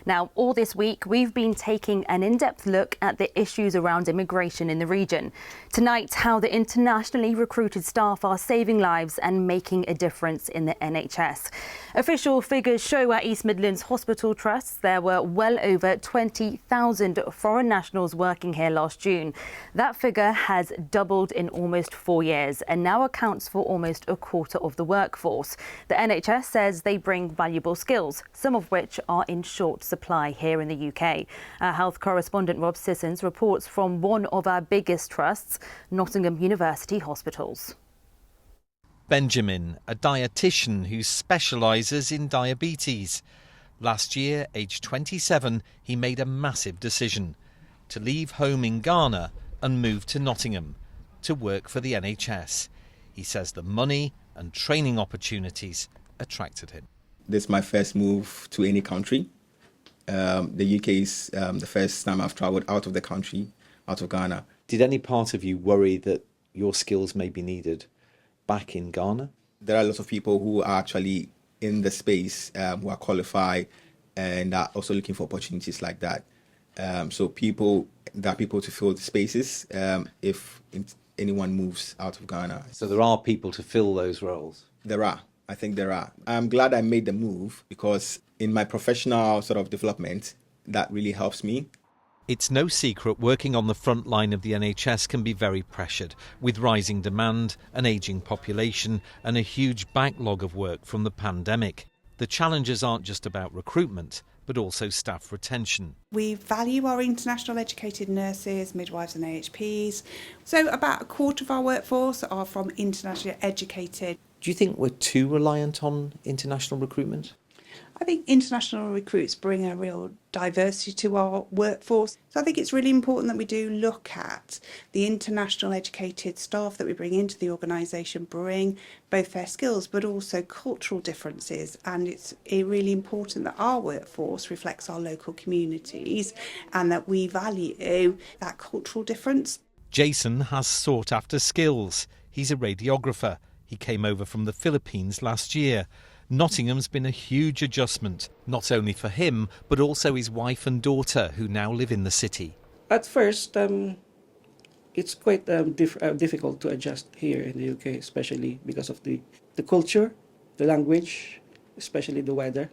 Now, all this week, we've been taking an in-depth look at the issues around immigration in the region. Tonight, how the internationally recruited staff are saving lives and making a difference in the NHS. Official figures show at East Midlands Hospital Trusts there were well over 20,000 foreign nationals working here last June. That figure has doubled in almost 4 years and now accounts for almost a quarter of the workforce. The NHS says they bring valuable skills, some of which are in short supply here in the UK. Our health correspondent Rob Sissons reports from one of our biggest trusts, Nottingham University Hospitals. Benjamin, a dietitian who specialises in diabetes. Last year, aged 27, he made a massive decision to leave home in Ghana and move to Nottingham to work for the NHS. He says the money and training opportunities attracted him. This is my first move to any country. The UK is the first time I've travelled out of the country, out of Ghana. Did any part of you worry that your skills may be needed back in Ghana? There are lots of people who are actually in the space who are qualified and are also looking for opportunities like that. So there are people to fill the spaces if anyone moves out of Ghana. So there are people to fill those roles? There are. I think there are. I'm glad I made the move because in my professional sort of development, that really helps me. It's no secret working on the front line of the NHS can be very pressured, with rising demand, an ageing population and a huge backlog of work from the pandemic. The challenges aren't just about recruitment, but also staff retention. We value our international educated nurses, midwives and AHPs. So about a quarter of our workforce are from internationally educated. Do you think we're too reliant on international recruitment? I think international recruits bring a real diversity to our workforce. So I think it's really important that we do look at the international educated staff that we bring into the organisation, bring both their skills but also cultural differences. And it's really important that our workforce reflects our local communities and that we value that cultural difference. Jason has sought after skills. He's a radiographer. He came over from the Philippines last year. Nottingham's been a huge adjustment, not only for him, but also his wife and daughter, who now live in the city. At first, it's quite difficult to adjust here in the UK, especially because of the culture, the language, especially the weather.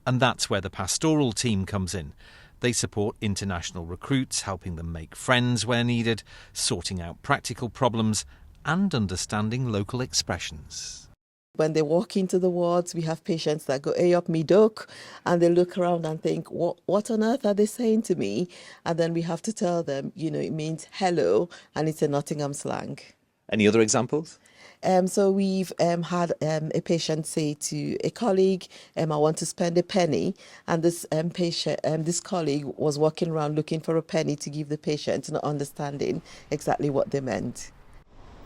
And that's where the pastoral team comes in. They support international recruits, helping them make friends where needed, sorting out practical problems and understanding local expressions. When they walk into the wards, we have patients that go, "Hey up me duck," and they look around and think, what on earth are they saying to me? And then we have to tell them, it means hello, and it's a Nottingham slang. Any other examples? So we've had a patient say to a colleague, "I want to spend a penny," and this this colleague was walking around looking for a penny to give the patient, not understanding exactly what they meant.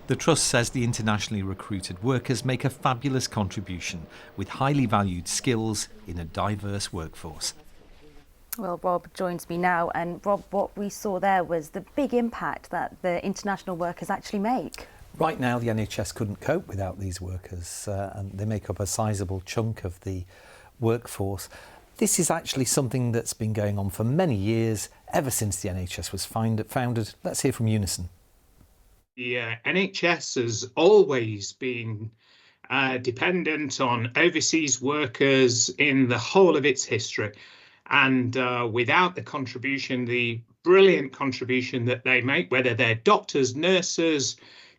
The Trust says the internationally recruited workers make a fabulous contribution with highly valued skills in a diverse workforce. Well, Rob joins me now, and Rob, what we saw there was the big impact that the international workers actually make. Right now, the NHS couldn't cope without these workers, and they make up a sizable chunk of the workforce. This is actually something that's been going on for many years, ever since the NHS was founded. Let's hear from Unison. The NHS has always been dependent on overseas workers in the whole of its history. And without the contribution, the brilliant contribution that they make, whether they're doctors, nurses,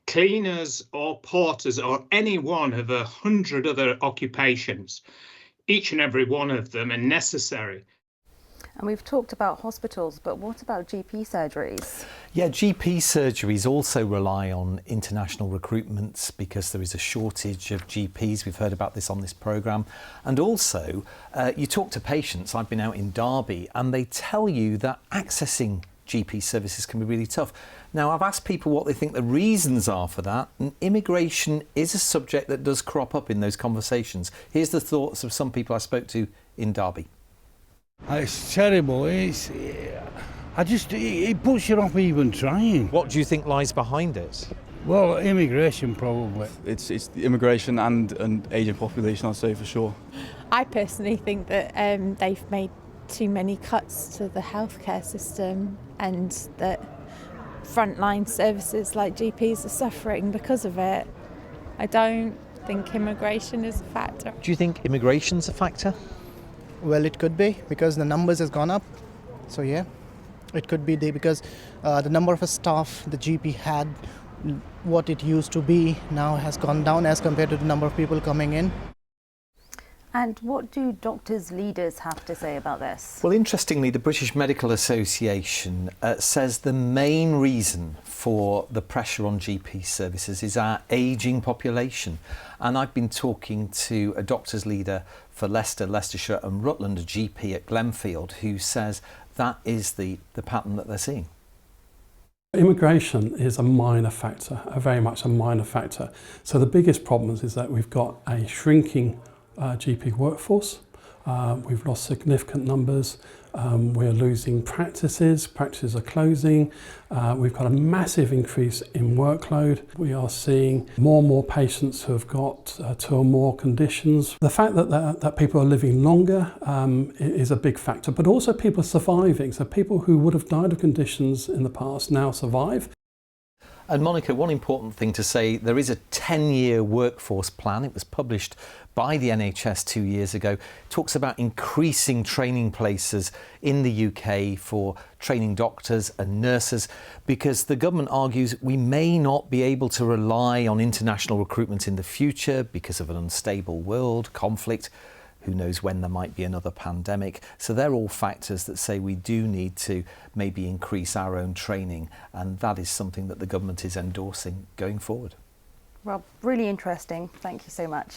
cleaners or porters or any one of 100 other occupations, each and every one of them are necessary. And we've talked about hospitals, but what about GP surgeries? Yeah, GP surgeries also rely on international recruitments because there is a shortage of GPs. We've heard about this on this programme. And also, you talk to patients, I've been out in Derby, and they tell you that accessing GP services can be really tough. Now, I've asked people what they think the reasons are for that, and immigration is a subject that does crop up in those conversations. Here's the thoughts of some people I spoke to in Derby. It's terrible. It puts you off even trying. What do you think lies behind it? Well, immigration probably. It's the immigration and ageing population, I'd say for sure. I personally think that they've made too many cuts to the healthcare system and that frontline services like GPs are suffering because of it. I don't think immigration is a factor. Do you think immigration's a factor? Well, it could be, because the numbers has gone up. So yeah, it could be because the number of staff the GP had, what it used to be, now has gone down as compared to the number of people coming in. And what do doctors' leaders have to say about this? Well, interestingly, the British Medical Association says the main reason for the pressure on GP services is our ageing population. And I've been talking to a doctor's leader for Leicester, Leicestershire and Rutland, a GP at Glenfield, who says that is the pattern that they're seeing. Immigration is a minor factor, very much a minor factor. So the biggest problems is that we've got a shrinking GP workforce. We've lost significant numbers. We're losing practices are closing. We've got a massive increase in workload. We are seeing more and more patients who have got two or more conditions. The fact that people are living longer is a big factor, but also people are surviving. So people who would have died of conditions in the past now survive. And Monica, one important thing to say, there is a 10-year workforce plan. It was published by the NHS 2 years ago. It talks about increasing training places in the UK for training doctors and nurses, because the government argues we may not be able to rely on international recruitment in the future because of an unstable world, conflict. Who knows when there might be another pandemic. So they're all factors that say we do need to maybe increase our own training, and that is something that the government is endorsing going forward. Rob, really interesting. Thank you so much.